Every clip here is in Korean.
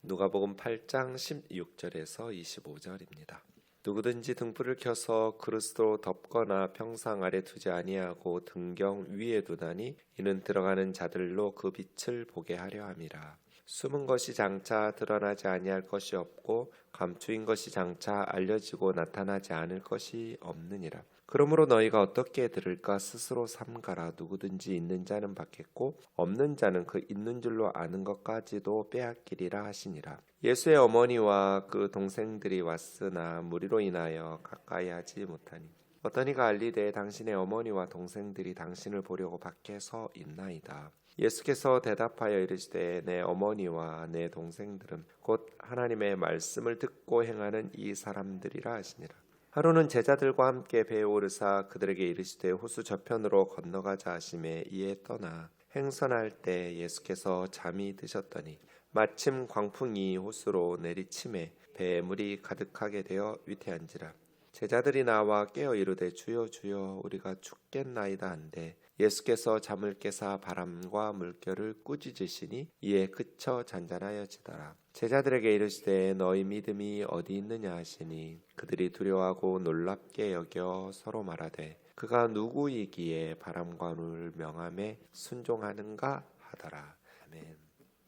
누가복음 8장 16절에서 25절입니다. 누구든지 등불을 켜서 그릇으로 덮거나 평상 아래 두지 아니하고 등경 위에 두나니 이는 들어가는 자들로 그 빛을 보게 하려 함이라. 숨은 것이 장차 드러나지 아니할 것이 없고 감추인 것이 장차 알려지고 나타나지 않을 것이 없느니라. 그러므로 너희가 어떻게 들을까 스스로 삼가라. 누구든지 있는 자는 받겠고 없는 자는 그 있는 줄로 아는 것까지도 빼앗기리라 하시니라. 예수의 어머니와 그 동생들이 왔으나 무리로 인하여 가까이 하지 못하니 어떤 이가 알리되 당신의 어머니와 동생들이 당신을 보려고 밖에 서 있나이다. 예수께서 대답하여 이르시되 내 어머니와 내 동생들은 곧 하나님의 말씀을 듣고 행하는 이 사람들이라 하시니라. 하루는 제자들과 함께 배에 오르사 그들에게 이르시되 호수 저편으로 건너가자 하시매 이에 떠나 행선할 때 예수께서 잠이 드셨더니 마침 광풍이 호수로 내리침에 배에 물이 가득하게 되어 위태한지라. 제자들이 나와 깨어 이르되 주여 주여 우리가 죽겠나이다 한데 예수께서 잠을 깨사 바람과 물결을 꾸짖으시니 이에 그쳐 잔잔하여지더라. 제자들에게 이르시되 너희 믿음이 어디 있느냐 하시니 그들이 두려워하고 놀랍게 여겨 서로 말하되 그가 누구이기에 바람과 물을 명함에 순종하는가 하더라. 아멘.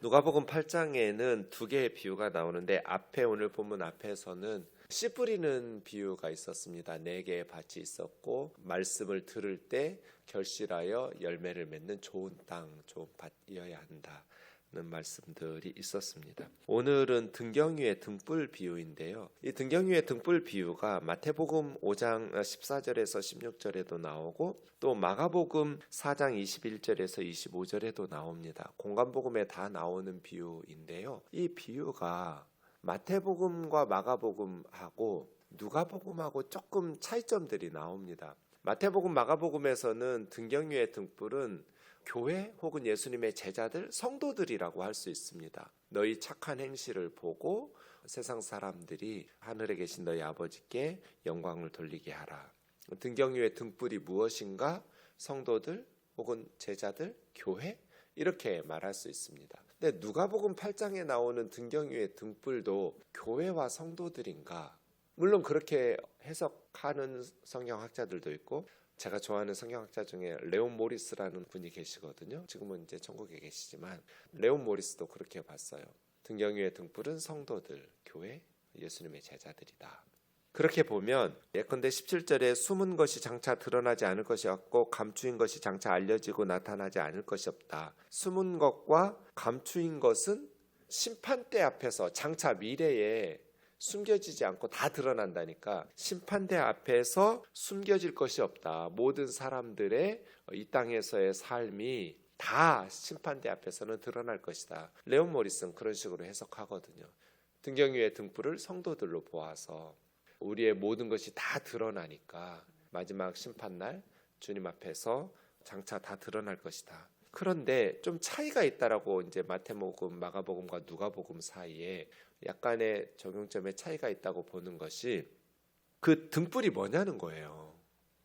누가복음 8장에는 두 개의 비유가 나오는데 앞에 오늘 본문 앞에서는 씨 뿌리는 비유가 있었습니다. 4개의 밭이 있었고 말씀을 들을 때 결실하여 열매를 맺는 좋은 땅, 좋은 밭이어야 한다는 말씀들이 있었습니다. 오늘은 등경 위의 등불 비유인데요. 이 등경 위의 등불 비유가 마태복음 5장 14절에서 16절에도 나오고 또 마가복음 4장 21절에서 25절에도 나옵니다. 공관복음에 다 나오는 비유인데요. 이 비유가 마태복음과 마가복음하고 누가복음하고 조금 차이점들이 나옵니다. 마태복음, 마가복음에서는 등경 위의 등불은 교회 혹은 예수님의 제자들, 성도들이라고 할 수 있습니다. 너희 착한 행실을 보고 세상 사람들이 하늘에 계신 너희 아버지께 영광을 돌리게 하라. 등경 위의 등불이 무엇인가? 성도들 혹은 제자들, 교회? 이렇게 말할 수 있습니다. 근데 누가복음 8장에 나오는 등경 위의 등불도 교회와 성도들인가? 물론 그렇게 해석하는 성경학자들도 있고 제가 좋아하는 성경학자 중에 레온 모리스라는 분이 계시거든요. 지금은 이제 천국에 계시지만 레온 모리스도 그렇게 봤어요. 등경 위의 등불은 성도들, 교회, 예수님의 제자들이다. 그렇게 보면 예컨대 17절에 숨은 것이 장차 드러나지 않을 것이 없고 감추인 것이 장차 알려지고 나타나지 않을 것이 없다. 숨은 것과 감추인 것은 심판대 앞에서 장차 미래에 숨겨지지 않고 다 드러난다니까 심판대 앞에서 숨겨질 것이 없다. 모든 사람들의 이 땅에서의 삶이 다 심판대 앞에서는 드러날 것이다. 레온 모리스는 그런 식으로 해석하거든요. 등경 위의 등불을 성도들로 보아서 우리의 모든 것이 다 드러나니까 마지막 심판날 주님 앞에서 장차 다 드러날 것이다. 그런데 좀 차이가 있다라고 이제 마태복음, 마가복음과 누가복음 사이에 약간의 적용점의 차이가 있다고 보는 것이 그 등불이 뭐냐는 거예요.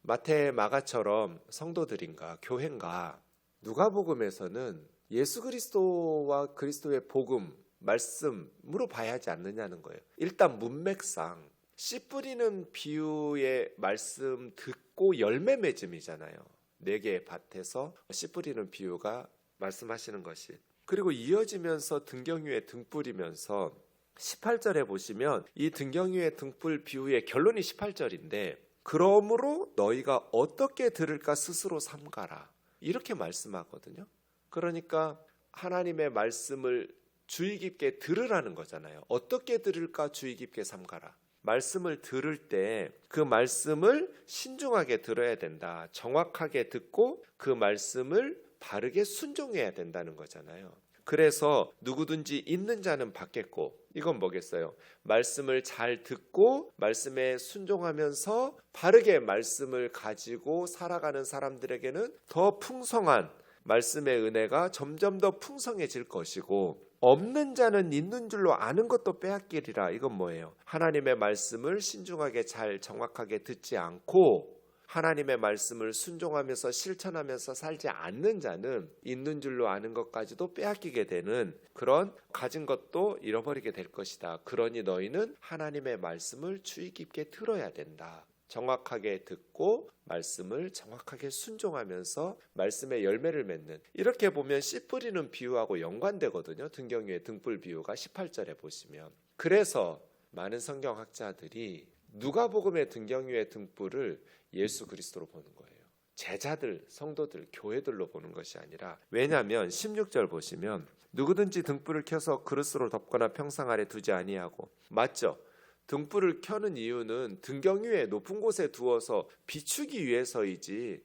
마태, 마가처럼 성도들인가, 교회인가? 누가복음에서는 예수 그리스도와 그리스도의 복음, 말씀으로 봐야 하지 않느냐는 거예요. 일단 문맥상 씨 뿌리는 비유의 말씀 듣고 열매 맺음이잖아요. 4개의 밭에서 씨 뿌리는 비유가 말씀하시는 것이. 그리고 이어지면서 등경 위에 등불이면서 18절에 보시면 이 등경 위에 등불 비유의 결론이 18절인데 그러므로 너희가 어떻게 들을까 스스로 삼가라. 이렇게 말씀하거든요. 그러니까 하나님의 말씀을 주의 깊게 들으라는 거잖아요. 어떻게 들을까 주의 깊게 삼가라. 말씀을 들을 때 그 말씀을 신중하게 들어야 된다. 정확하게 듣고 그 말씀을 바르게 순종해야 된다는 거잖아요. 그래서 누구든지 있는 자는 받겠고 이건 뭐겠어요? 말씀을 잘 듣고 말씀에 순종하면서 바르게 말씀을 가지고 살아가는 사람들에게는 더 풍성한 말씀의 은혜가 점점 더 풍성해질 것이고 없는 자는 있는 줄로 아는 것도 빼앗기리라. 이건 뭐예요? 하나님의 말씀을 신중하게 잘 정확하게 듣지 않고 하나님의 말씀을 순종하면서 실천하면서 살지 않는 자는 있는 줄로 아는 것까지도 빼앗기게 되는 그런 가진 것도 잃어버리게 될 것이다. 그러니 너희는 하나님의 말씀을 주의 깊게 들어야 된다. 정확하게 듣고 말씀을 정확하게 순종하면서 말씀의 열매를 맺는, 이렇게 보면 씨 뿌리는 비유하고 연관되거든요. 등경유의 등불 비유가 18절에 보시면. 그래서 많은 성경학자들이 누가복음의 등경유의 등불을 예수 그리스도로 보는 거예요. 제자들, 성도들, 교회들로 보는 것이 아니라, 왜냐하면 16절 보시면 누구든지 등불을 켜서 그릇으로 덮거나 평상 아래 두지 아니하고, 맞죠? 등불을 켜는 이유는 등경 위에 높은 곳에 두어서 비추기 위해서이지,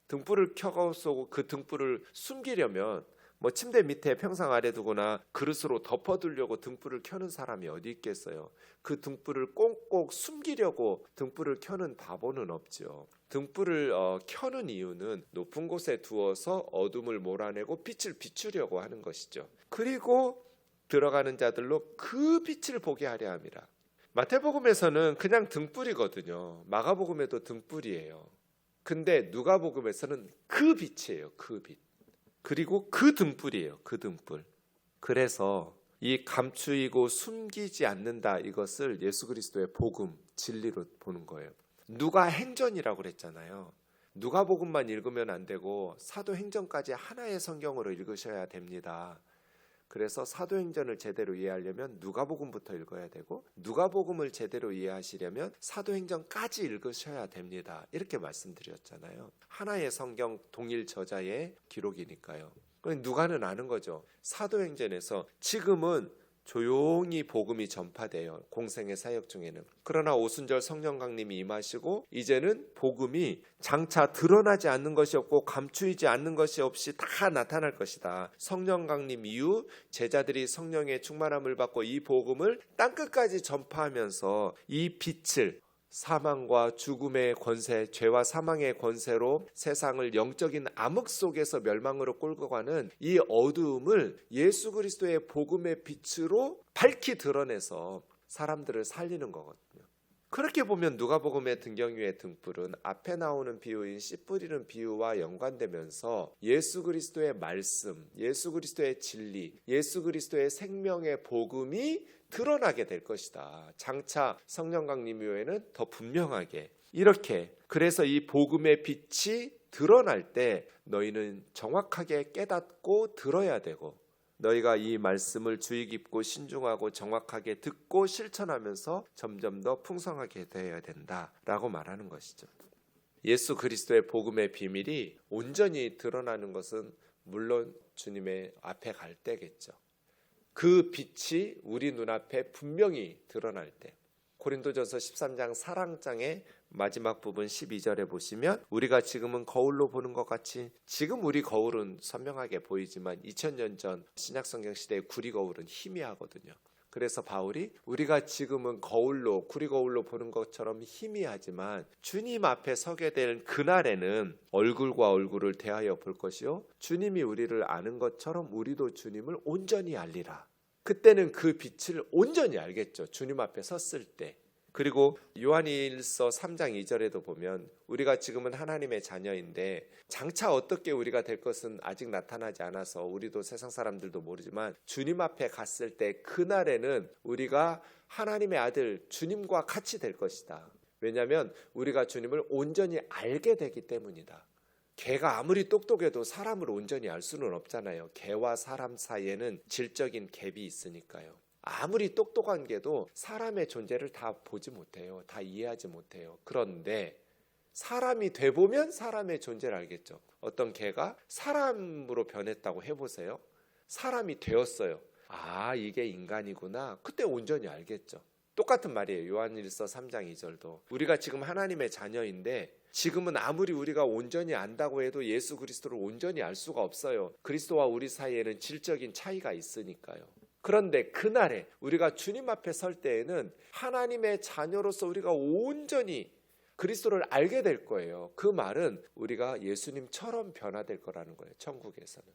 등불을 켜서 그 등불을 숨기려면 침대 밑에 평상 아래 두거나 그릇으로 덮어두려고 등불을 켜는 사람이 어디 있겠어요. 그 등불을 꽁꽁 숨기려고 등불을 켜는 바보는 없죠. 등불을 켜는 이유는 높은 곳에 두어서 어둠을 몰아내고 빛을 비추려고 하는 것이죠. 그리고 들어가는 자들로 그 빛을 보게 하려 함이라. 마태복음에서는 그냥 등불이거든요. 마가복음에도 등불이에요. 근데 누가복음에서는 그 빛이에요. 그 빛. 그리고 그 등불이에요. 그 등불. 그래서 이 감추이고 숨기지 않는다, 이것을 예수 그리스도의 복음, 진리로 보는 거예요. 누가 행전이라고 그랬잖아요. 누가복음만 읽으면 안 되고 사도행전까지 하나의 성경으로 읽으셔야 됩니다. 그래서 사도행전을 제대로 이해하려면 누가복음부터 읽어야 되고, 누가복음을 제대로 이해하시려면 사도행전까지 읽으셔야 됩니다. 이렇게 말씀드렸잖아요. 하나의 성경 동일 저자의 기록이니까요. 누가는 아는 거죠. 사도행전에서 지금은 조용히 복음이 전파돼요. 공생의 사역 중에는. 그러나 오순절 성령 강림이 임하시고 이제는 복음이 장차 드러나지 않는 것이 없고 감추이지 않는 것이 없이 다 나타날 것이다. 성령 강림 이후 제자들이 성령의 충만함을 받고 이 복음을 땅끝까지 전파하면서 이 빛을, 사망과 죽음의 권세, 죄와 사망의 권세로 세상을 영적인 암흑 속에서 멸망으로 끌고 가는 이 어두움을 예수 그리스도의 복음의 빛으로 밝히 드러내서 사람들을 살리는 거거든요. 그렇게 보면 누가복음의 등경유의 등불은 앞에 나오는 비유인 씨 뿌리는 비유와 연관되면서 예수 그리스도의 말씀, 예수 그리스도의 진리, 예수 그리스도의 생명의 복음이 드러나게 될 것이다. 장차 성령 강림 이후에는 더 분명하게 이렇게, 그래서 이 복음의 빛이 드러날 때 너희는 정확하게 깨닫고 들어야 되고, 너희가 이 말씀을 주의 깊고 신중하고 정확하게 듣고 실천하면서 점점 더 풍성하게 되어야 된다라고 말하는 것이죠. 예수 그리스도의 복음의 비밀이 온전히 드러나는 것은 물론 주님의 앞에 갈 때겠죠. 그 빛이 우리 눈앞에 분명히 드러날 때, 고린도전서 13장 사랑장의 마지막 부분 12절에 보시면 우리가 지금은 거울로 보는 것 같이, 지금 우리 거울은 선명하게 보이지만 2000년 전 신약성경 시대의 구리거울은 희미하거든요. 그래서 바울이 우리가 지금은 거울로, 구리거울로 보는 것처럼 희미하지만 주님 앞에 서게 될 그날에는 얼굴과 얼굴을 대하여 볼 것이요 주님이 우리를 아는 것처럼 우리도 주님을 온전히 알리라. 그때는 그 빛을 온전히 알겠죠. 주님 앞에 섰을 때. 그리고 요한일서 3장 2절에도 보면 우리가 지금은 하나님의 자녀인데 장차 어떻게 우리가 될 것은 아직 나타나지 않아서 우리도 세상 사람들도 모르지만 주님 앞에 갔을 때 그날에는 우리가 하나님의 아들 주님과 같이 될 것이다. 왜냐하면 우리가 주님을 온전히 알게 되기 때문이다. 개가 아무리 똑똑해도 사람을 온전히 알 수는 없잖아요. 개와 사람 사이에는 질적인 갭이 있으니까요. 아무리 똑똑한 개도 사람의 존재를 다 보지 못해요. 다 이해하지 못해요. 그런데 사람이 돼보면 사람의 존재를 알겠죠. 어떤 개가 사람으로 변했다고 해보세요. 사람이 되었어요. 아, 이게 인간이구나. 그때 온전히 알겠죠. 똑같은 말이에요. 요한일서 3장 2절도. 우리가 지금 하나님의 자녀인데 지금은 아무리 우리가 온전히 안다고 해도 예수 그리스도를 온전히 알 수가 없어요. 그리스도와 우리 사이에는 질적인 차이가 있으니까요. 그런데 그날에 우리가 주님 앞에 설 때에는 하나님의 자녀로서 우리가 온전히 그리스도를 알게 될 거예요. 그 말은 우리가 예수님처럼 변화될 거라는 거예요. 천국에서는.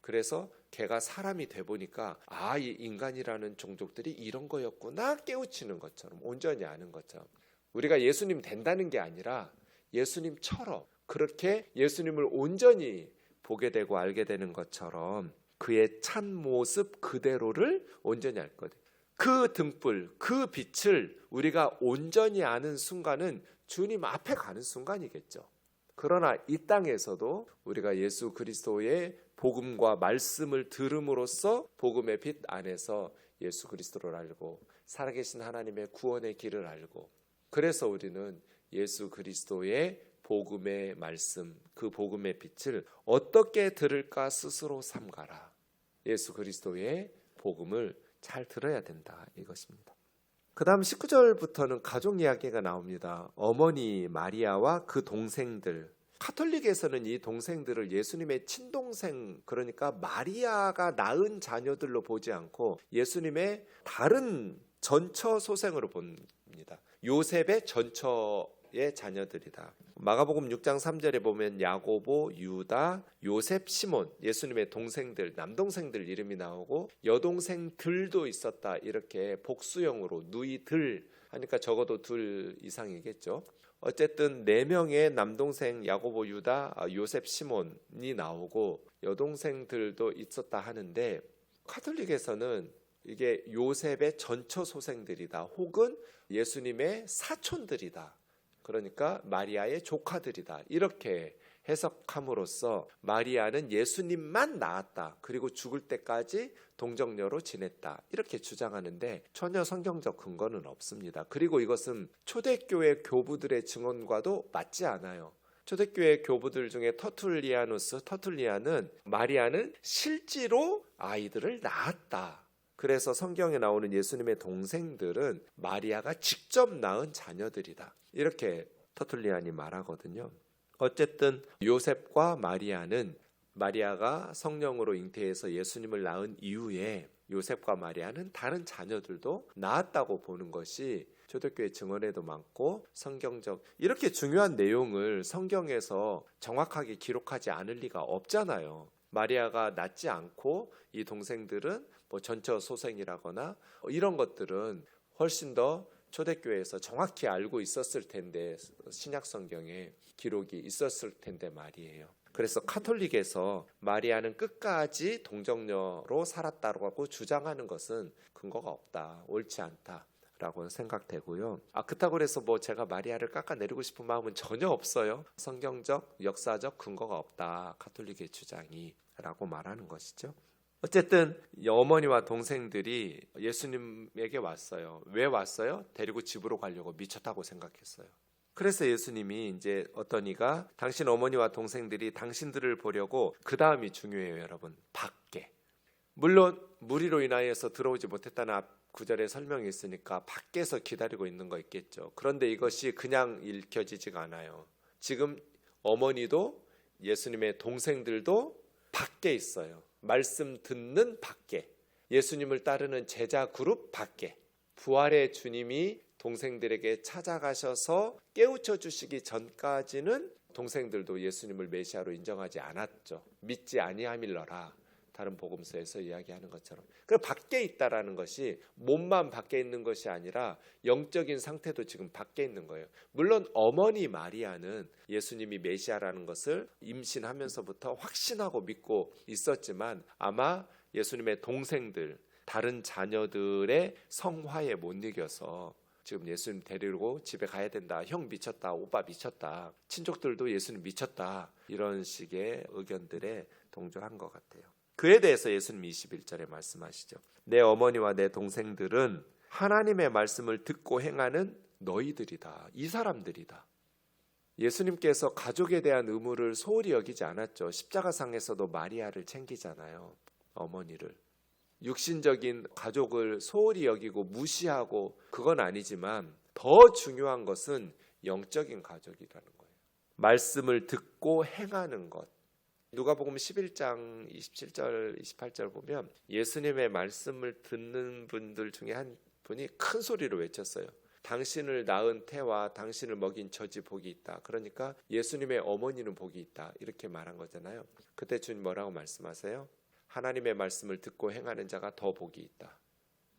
그래서 걔가 사람이 돼 보니까 아, 이 인간이라는 종족들이 이런 거였구나 깨우치는 것처럼, 온전히 아는 것처럼. 우리가 예수님 된다는 게 아니라 예수님처럼 그렇게 예수님을 온전히 보게 되고 알게 되는 것처럼 그의 참 모습 그대로를 온전히 알 거예요. 그 등불, 그 빛을 우리가 온전히 아는 순간은 주님 앞에 가는 순간이겠죠. 그러나 이 땅에서도 우리가 예수 그리스도의 복음과 말씀을 들음으로써 복음의 빛 안에서 예수 그리스도를 알고 살아계신 하나님의 구원의 길을 알고, 그래서 우리는 예수 그리스도의 복음의 말씀, 그 복음의 빛을 어떻게 들을까 스스로 삼가라. 예수 그리스도의 복음을 잘 들어야 된다, 이것입니다. 그 다음 19절부터는 가족 이야기가 나옵니다. 어머니 마리아와 그 동생들. 카톨릭에서는 이 동생들을 예수님의 친동생, 그러니까 마리아가 낳은 자녀들로 보지 않고 예수님의 다른 전처 소생으로 봅니다. 요셉의 전처의 자녀들이다. 마가복음 6장 3절에 보면 야고보, 유다, 요셉, 시몬, 예수님의 동생들, 남동생들 이름이 나오고 여동생들도 있었다. 이렇게 복수형으로 누이들 하니까 적어도 둘 이상이겠죠. 어쨌든 4명의 남동생 야고보, 유다, 요셉, 시몬이 나오고 여동생들도 있었다 하는데, 카톨릭에서는 이게 요셉의 전처 소생들이다, 혹은 예수님의 사촌들이다, 그러니까 마리아의 조카들이다, 이렇게 해석함으로써 마리아는 예수님만 낳았다, 그리고 죽을 때까지 동정녀로 지냈다, 이렇게 주장하는데 전혀 성경적 근거는 없습니다. 그리고 이것은 초대교회 교부들의 증언과도 맞지 않아요. 초대교회 교부들 중에 터툴리안은 마리아는 실제로 아이들을 낳았다, 그래서 성경에 나오는 예수님의 동생들은 마리아가 직접 낳은 자녀들이다, 이렇게 터툴리안이 말하거든요. 어쨌든 요셉과 마리아는, 마리아가 성령으로 잉태해서 예수님을 낳은 이후에 요셉과 마리아는 다른 자녀들도 낳았다고 보는 것이 초대교회 증언에도 많고 성경적, 이렇게 중요한 내용을 성경에서 정확하게 기록하지 않을 리가 없잖아요. 마리아가 낳지 않고 이 동생들은 뭐 전처 소생이라거나 이런 것들은 훨씬 더 초대교회에서 정확히 알고 있었을 텐데, 신약 성경에 기록이 있었을 텐데 말이에요. 그래서 카톨릭에서 마리아는 끝까지 동정녀로 살았다고 주장하는 것은 근거가 없다, 옳지 않다라고 생각되고요. 그렇다고 해서 뭐 제가 마리아를 깎아내리고 싶은 마음은 전혀 없어요. 성경적, 역사적 근거가 없다, 카톨릭의 주장이, 라고 말하는 것이죠. 어쨌든 어머니와 동생들이 예수님에게 왔어요. 왜 왔어요? 데리고 집으로 가려고. 미쳤다고 생각했어요. 그래서 예수님이 이제 어떤 이가 당신 어머니와 동생들이 당신들을 보려고, 그 다음이 중요해요, 여러분. 밖에. 물론 무리로 인하여서 들어오지 못했다는 앞 구절에 설명이 있으니까 밖에서 기다리고 있는 거 있겠죠. 그런데 이것이 그냥 읽혀지지가 않아요. 지금 어머니도 예수님의 동생들도 밖에 있어요. 말씀 듣는 밖에, 예수님을 따르는 제자 그룹 밖에. 부활의 주님이 동생들에게 찾아가셔서 깨우쳐 주시기 전까지는 동생들도 예수님을 메시아로 인정하지 않았죠. 믿지 아니함일러라, 다른 복음서에서 이야기하는 것처럼. 그 밖에 있다라는 것이 몸만 밖에 있는 것이 아니라 영적인 상태도 지금 밖에 있는 거예요. 물론 어머니 마리아는 예수님이 메시아라는 것을 임신하면서부터 확신하고 믿고 있었지만, 아마 예수님의 동생들, 다른 자녀들의 성화에 못 이겨서 지금 예수님 데리고 집에 가야 된다, 형 미쳤다, 오빠 미쳤다, 친족들도 예수님 미쳤다, 이런 식의 의견들에 동조한 것 같아요. 그에 대해서 예수님 21절에 말씀하시죠. 내 어머니와 내 동생들은 하나님의 말씀을 듣고 행하는 너희들이다, 이 사람들이다. 예수님께서 가족에 대한 의무를 소홀히 여기지 않았죠. 십자가상에서도 마리아를 챙기잖아요, 어머니를. 육신적인 가족을 소홀히 여기고 무시하고, 그건 아니지만 더 중요한 것은 영적인 가족이라는 거예요. 말씀을 듣고 행하는 것. 누가복음 11장 27절 28절 보면 예수님의 말씀을 듣는 분들 중에 한 분이 큰 소리로 외쳤어요. 당신을 낳은 태와 당신을 먹인 젖이 복이 있다. 그러니까 예수님의 어머니는 복이 있다, 이렇게 말한 거잖아요. 그때 주님 뭐라고 말씀하세요? 하나님의 말씀을 듣고 행하는 자가 더 복이 있다.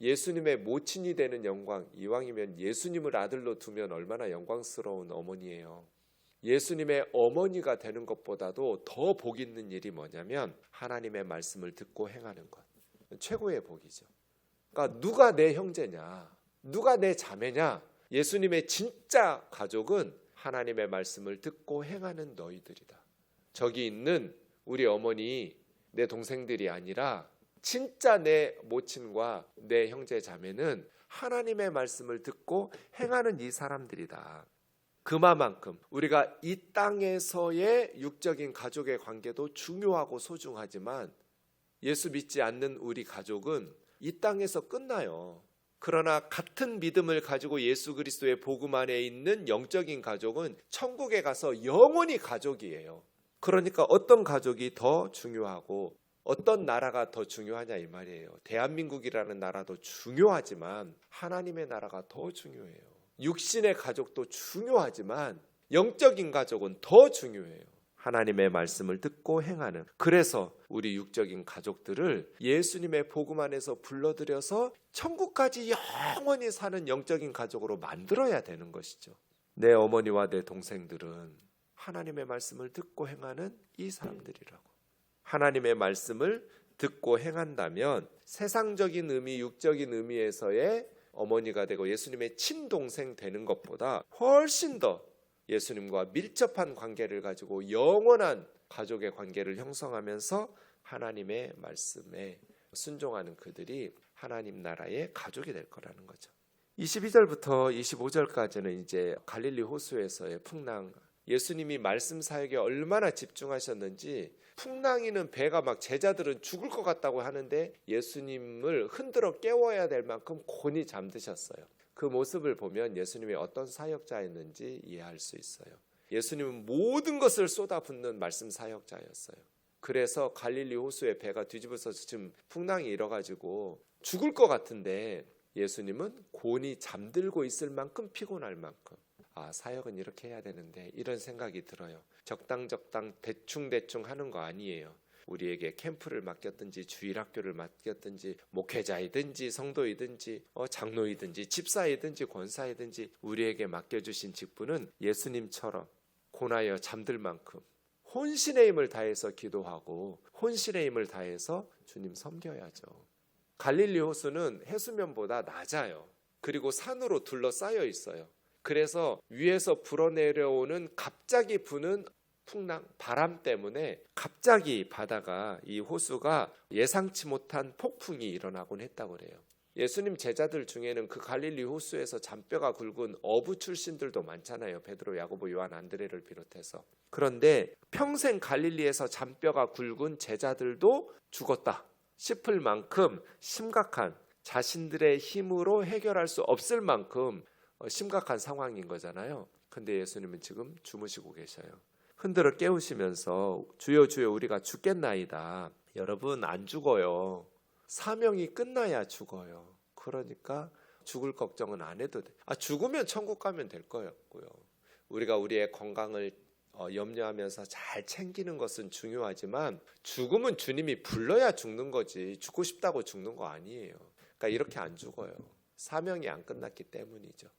예수님의 모친이 되는 영광, 이왕이면 예수님을 아들로 두면 얼마나 영광스러운 어머니예요. 예수님의 어머니가 되는 것보다도 더 복 있는 일이 뭐냐면 하나님의 말씀을 듣고 행하는 것. 최고의 복이죠. 그러니까 누가 내 형제냐, 누가 내 자매냐. 예수님의 진짜 가족은 하나님의 말씀을 듣고 행하는 너희들이다. 저기 있는 우리 어머니, 내 동생들이 아니라 진짜 내 모친과 내 형제 자매는 하나님의 말씀을 듣고 행하는 이 사람들이다. 그만큼 우리가 이 땅에서의 육적인 가족의 관계도 중요하고 소중하지만 예수 믿지 않는 우리 가족은 이 땅에서 끝나요. 그러나 같은 믿음을 가지고 예수 그리스도의 복음 안에 있는 영적인 가족은 천국에 가서 영원히 가족이에요. 그러니까 어떤 가족이 더 중요하고 어떤 나라가 더 중요하냐 이 말이에요. 대한민국이라는 나라도 중요하지만 하나님의 나라가 더 중요해요. 육신의 가족도 중요하지만 영적인 가족은 더 중요해요. 하나님의 말씀을 듣고 행하는. 그래서 우리 육적인 가족들을 예수님의 복음 안에서 불러들여서 천국까지 영원히 사는 영적인 가족으로 만들어야 되는 것이죠. 내 어머니와 내 동생들은 하나님의 말씀을 듣고 행하는 이 사람들이라고. 하나님의 말씀을 듣고 행한다면 세상적인 의미, 육적인 의미에서의 어머니가 되고 예수님의 친동생 되는 것보다 훨씬 더 예수님과 밀접한 관계를 가지고 영원한 가족의 관계를 형성하면서 하나님의 말씀에 순종하는 그들이 하나님 나라의 가족이 될 거라는 거죠. 22절부터 25절까지는 이제 갈릴리 호수에서의 풍랑, 예수님이 말씀 사역에 얼마나 집중하셨는지 풍랑이는 배가 막 제자들은 죽을 것 같다고 하는데 예수님을 흔들어 깨워야 될 만큼 곤히 잠드셨어요. 그 모습을 보면 예수님이 어떤 사역자였는지 이해할 수 있어요. 예수님은 모든 것을 쏟아붓는 말씀 사역자였어요. 그래서 갈릴리 호수에 배가 뒤집어져서 지금 풍랑이 일어가지고 죽을 것 같은데 예수님은 곤히 잠들고 있을 만큼 피곤할 만큼 사역은 이렇게 해야 되는데 이런 생각이 들어요. 적당 대충 하는 거 아니에요. 우리에게 캠프를 맡겼든지 주일학교를 맡겼든지 목회자이든지 성도이든지 장로이든지 집사이든지 권사이든지 우리에게 맡겨주신 직분은 예수님처럼 고나여 잠들 만큼 혼신의 힘을 다해서 기도하고 혼신의 힘을 다해서 주님 섬겨야죠. 갈릴리 호수는 해수면보다 낮아요. 그리고 산으로 둘러싸여 있어요. 그래서 위에서 불어내려오는 갑자기 부는 풍랑, 바람 때문에 갑자기 바다가 이 호수가 예상치 못한 폭풍이 일어나곤 했다고 그래요. 예수님 제자들 중에는 그 갈릴리 호수에서 잔뼈가 굵은 어부 출신들도 많잖아요. 베드로, 야고보, 요한, 안드레를 비롯해서. 그런데 평생 갈릴리에서 잔뼈가 굵은 제자들도 죽었다 싶을 만큼 심각한, 자신들의 힘으로 해결할 수 없을 만큼 심각한 상황인 거잖아요. 근데 예수님은 지금 주무시고 계셔요. 흔들어 깨우시면서 주여 주여 우리가 죽겠나이다. 여러분 안 죽어요. 사명이 끝나야 죽어요. 그러니까 죽을 걱정은 안 해도 돼. 죽으면 천국 가면 될 거였고요. 우리가 우리의 건강을 염려하면서 잘 챙기는 것은 중요하지만 죽음은 주님이 불러야 죽는 거지 죽고 싶다고 죽는 거 아니에요. 그러니까 이렇게 안 죽어요. 사명이 안 끝났기 때문이죠.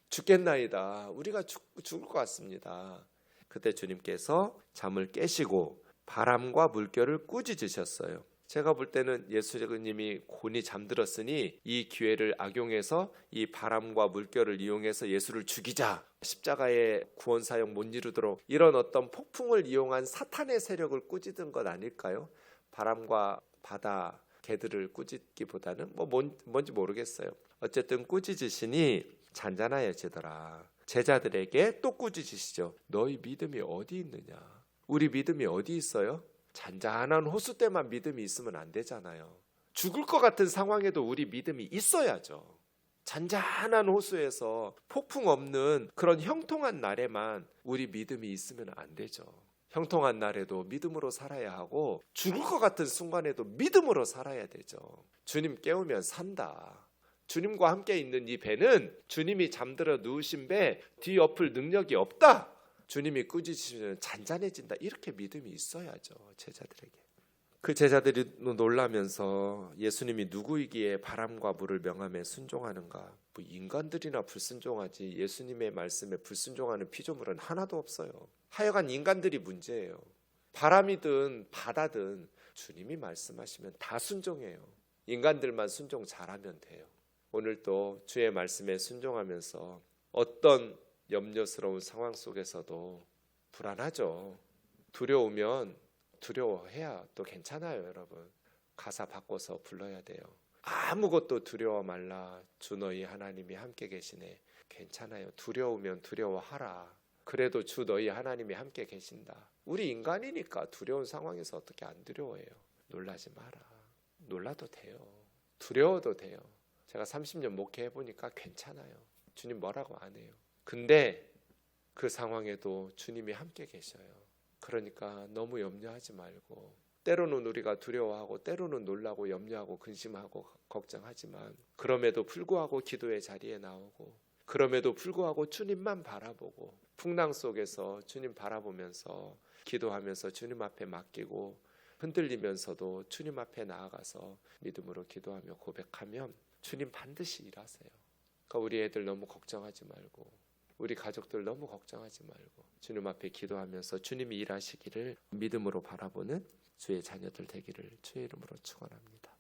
죽겠나이다. 우리가 죽을 것 같습니다. 그때 주님께서 잠을 깨시고 바람과 물결을 꾸짖으셨어요. 제가 볼 때는 예수님이 곤히 잠들었으니 이 기회를 악용해서 이 바람과 물결을 이용해서 예수를 죽이자, 십자가의 구원 사역 못 이루도록 이런 어떤 폭풍을 이용한 사탄의 세력을 꾸짖은 것 아닐까요? 바람과 바다, 개들을 꾸짖기보다는 뭔지 모르겠어요. 어쨌든 꾸짖으시니 잔잔하여지더라. 제자들에게 또 꾸짖으시죠. 너희 믿음이 어디 있느냐? 우리 믿음이 어디 있어요? 잔잔한 호수 때만 믿음이 있으면 안 되잖아요. 죽을 것 같은 상황에도 우리 믿음이 있어야죠. 잔잔한 호수에서 폭풍 없는 그런 형통한 날에만 우리 믿음이 있으면 안 되죠. 형통한 날에도 믿음으로 살아야 하고 죽을 것 같은 순간에도 믿음으로 살아야 되죠. 주님 깨우면 산다. 주님과 함께 있는 이 배는 주님이 잠들어 누우신 배 뒤엎을 능력이 없다. 주님이 꾸짖으시면 잔잔해진다. 이렇게 믿음이 있어야죠. 제자들에게. 그 제자들이 놀라면서 예수님이 누구이기에 바람과 물을 명함에 순종하는가. 인간들이나 불순종하지 예수님의 말씀에 불순종하는 피조물은 하나도 없어요. 하여간 인간들이 문제예요. 바람이든 바다든 주님이 말씀하시면 다 순종해요. 인간들만 순종 잘하면 돼요. 오늘도 주의 말씀에 순종하면서 어떤 염려스러운 상황 속에서도 불안하죠. 두려우면 두려워해야 또 괜찮아요, 여러분. 가사 바꿔서 불러야 돼요. 아무것도 두려워 말라. 주 너희 하나님이 함께 계시네. 괜찮아요. 두려우면 두려워하라. 그래도 주 너희 하나님이 함께 계신다. 우리 인간이니까 두려운 상황에서 어떻게 안 두려워해요. 놀라지 마라. 놀라도 돼요. 두려워도 돼요. 제가 30년 목회해 보니까 괜찮아요. 주님 뭐라고 안 해요. 근데 그 상황에도 주님이 함께 계셔요. 그러니까 너무 염려하지 말고, 때로는 우리가 두려워하고 때로는 놀라고 염려하고 근심하고 걱정하지만, 그럼에도 불구하고 기도의 자리에 나오고, 그럼에도 불구하고 주님만 바라보고, 풍랑 속에서 주님 바라보면서 기도하면서 주님 앞에 맡기고, 흔들리면서도 주님 앞에 나아가서 믿음으로 기도하며 고백하면 주님 반드시 일하세요. 그러니까 우리 애들 너무 걱정하지 말고, 우리 가족들 너무 걱정하지 말고, 주님 앞에 기도하면서 주님이 일하시기를 믿음으로 바라보는 주의 자녀들 되기를 주의 이름으로 축원합니다.